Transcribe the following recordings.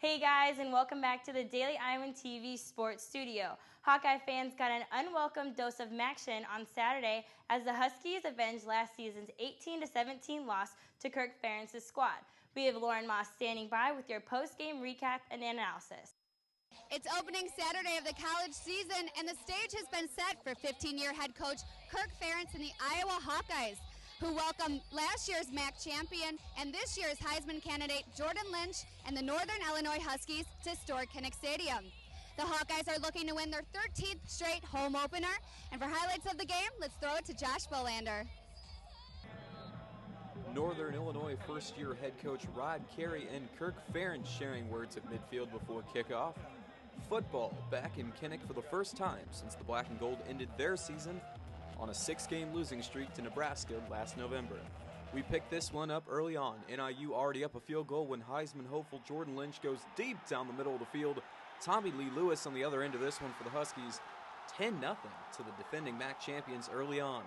Hey guys, and welcome back to the Daily Iowan TV Sports Studio. Hawkeye fans got an unwelcome dose of action on Saturday as the Huskies avenged last season's 18-17 loss to Kirk Ferentz's squad. We have Lauren Moss standing by with your post-game recap and analysis. It's opening Saturday of the college season, and the stage has been set for 15-year head coach Kirk Ferentz and the Iowa Hawkeyes, who welcomed last year's MAC champion and this year's Heisman candidate Jordan Lynch and the Northern Illinois Huskies to historic Kinnick Stadium. The Hawkeyes are looking to win their 13th straight home opener, and for highlights of the game, let's throw it to Josh Bolander. Northern Illinois first-year head coach Rod Carey and Kirk Ferentz sharing words at midfield before kickoff. Football back in Kinnick for the first time since the Black and Gold ended their season on a 6-game losing streak to Nebraska last November. We picked this one up early on. NIU already up a field goal when Heisman hopeful Jordan Lynch goes deep down the middle of the field. Tommy Lee Lewis on the other end of this one for the Huskies. 10-0 to the defending MAC champions early on.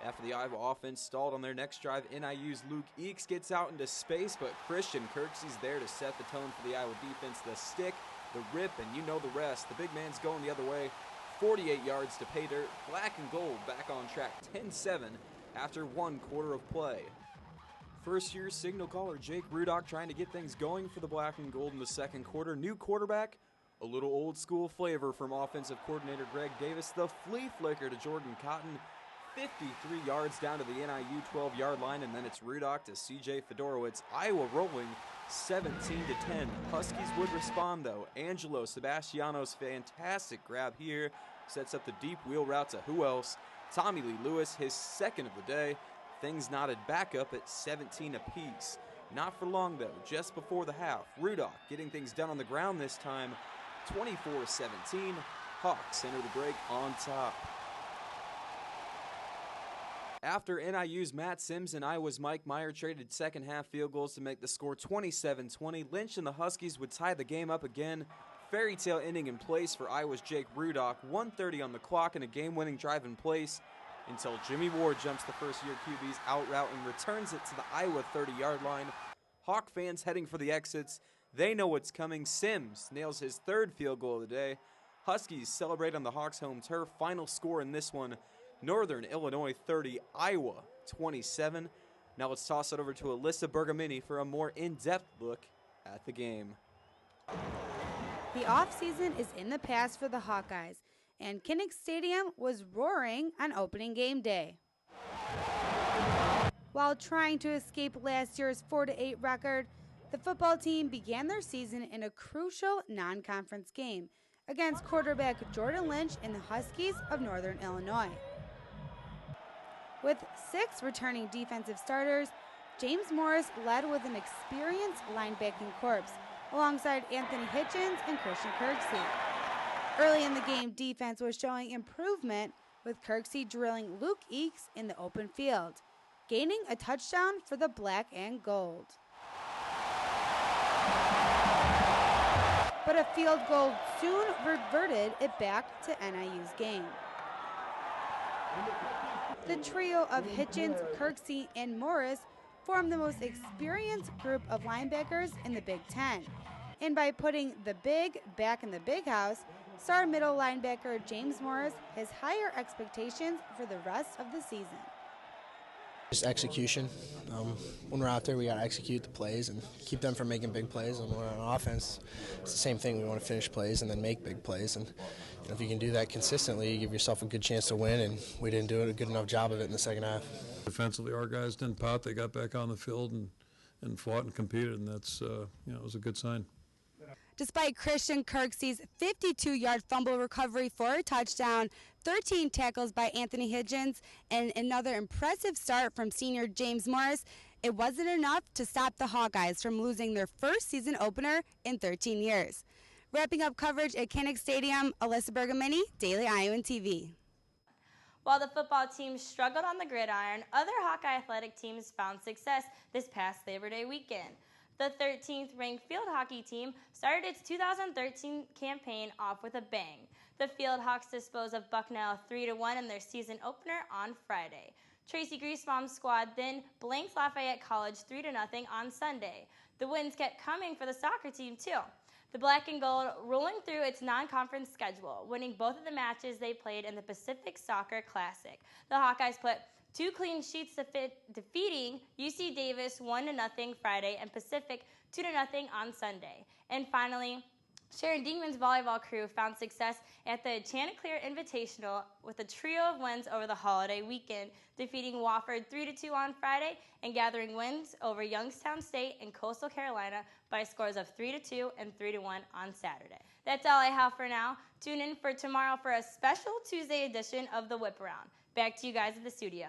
After the Iowa offense stalled on their next drive, NIU's Luke Eakes gets out into space, but Christian Kirksey's there to set the tone for the Iowa defense. The stick, the rip, and you know the rest. The big man's going the other way. 48 yards to pay dirt. Black and Gold back on track 10-7 after 1 quarter of play. First-year signal caller Jake Rudock trying to get things going for the Black and Gold in the second quarter. New quarterback, a little old-school flavor from offensive coordinator Greg Davis. The flea flicker to Jordan Cotton. 53 yards down to the NIU 12-yard line, and then it's Rudock to C.J. Fedorowicz. Iowa rolling 17-10. Huskies would respond, though. Angelo Sebastiano's fantastic grab here sets up the deep wheel route to who else? Tommy Lee Lewis, his second of the day. Things knotted back up at 17 apiece. Not for long, though. Just before the half, Rudock getting things done on the ground this time. 24-17. Hawks enter the break on top. After NIU's Matt Sims and Iowa's Mike Meyer traded second-half field goals to make the score 27-20, Lynch and the Huskies would tie the game up again. Fairy tale ending in place for Iowa's Jake Rudock. 1:30 on the clock and a game-winning drive in place until Jimmy Ward jumps the first-year QB's out route and returns it to the Iowa 30-yard line. Hawk fans heading for the exits. They know what's coming. Sims nails his third field goal of the day. Huskies celebrate on the Hawks' home turf. Final score in this one, Northern Illinois 30, Iowa 27. Now let's toss it over to Alyssa Bergamini for a more in-depth look at the game. The offseason is in the past for the Hawkeyes, and Kinnick Stadium was roaring on opening game day. While trying to escape last year's 4-8 record, the football team began their season in a crucial non-conference game against quarterback Jordan Lynch and the Huskies of Northern Illinois. With 6 returning defensive starters, James Morris led with an experienced linebacking corps, alongside Anthony Hitchens and Christian Kirksey. Early in the game, defense was showing improvement, with Kirksey drilling Luke Eakes in the open field, gaining a touchdown for the Black and Gold. But a field goal soon reverted it back to NIU's game. The trio of Hitchens, Kirksey, and Morris formed the most experienced group of linebackers in the Big Ten. And by putting the big back in the big house, star middle linebacker James Morris has higher expectations for the rest of the season. Just execution. When we're out there, we got to execute the plays and keep them from making big plays. And when we're on offense, it's the same thing. We want to finish plays and then make big plays. And if you can do that consistently, you give yourself a good chance to win. And we didn't do a good enough job of it in the second half. Defensively, our guys didn't pout. They got back on the field and fought and competed, and that's it was a good sign. Despite Christian Kirksey's 52-yard fumble recovery for a touchdown, 13 tackles by Anthony Hitchens, and another impressive start from senior James Morris, it wasn't enough to stop the Hawkeyes from losing their first season opener in 13 years. Wrapping up coverage at Kinnick Stadium, Alyssa Bergamini, Daily Iowan TV. While the football team struggled on the gridiron, other Hawkeye athletic teams found success this past Labor Day weekend. The 13th ranked field hockey team started its 2013 campaign off with a bang. The Field Hawks disposed of Bucknell 3-1 in their season opener on Friday. Tracy Griesbaum's squad then blanked Lafayette College 3-0 on Sunday. The wins kept coming for the soccer team too. The Black and Gold rolling through its non-conference schedule, winning both of the matches they played in the Pacific Soccer Classic. The Hawkeyes put 2 clean sheets defeating UC Davis 1-0 Friday and Pacific 2-0 on Sunday. And finally, Sharon Dingman's volleyball crew found success at the Chanticleer Invitational with a trio of wins over the holiday weekend, defeating Wofford 3-2 on Friday and gathering wins over Youngstown State and Coastal Carolina by scores of 3-2 and 3-1 on Saturday. That's all I have for now. Tune in for tomorrow for a special Tuesday edition of the Whip Around. Back to you guys at the studio.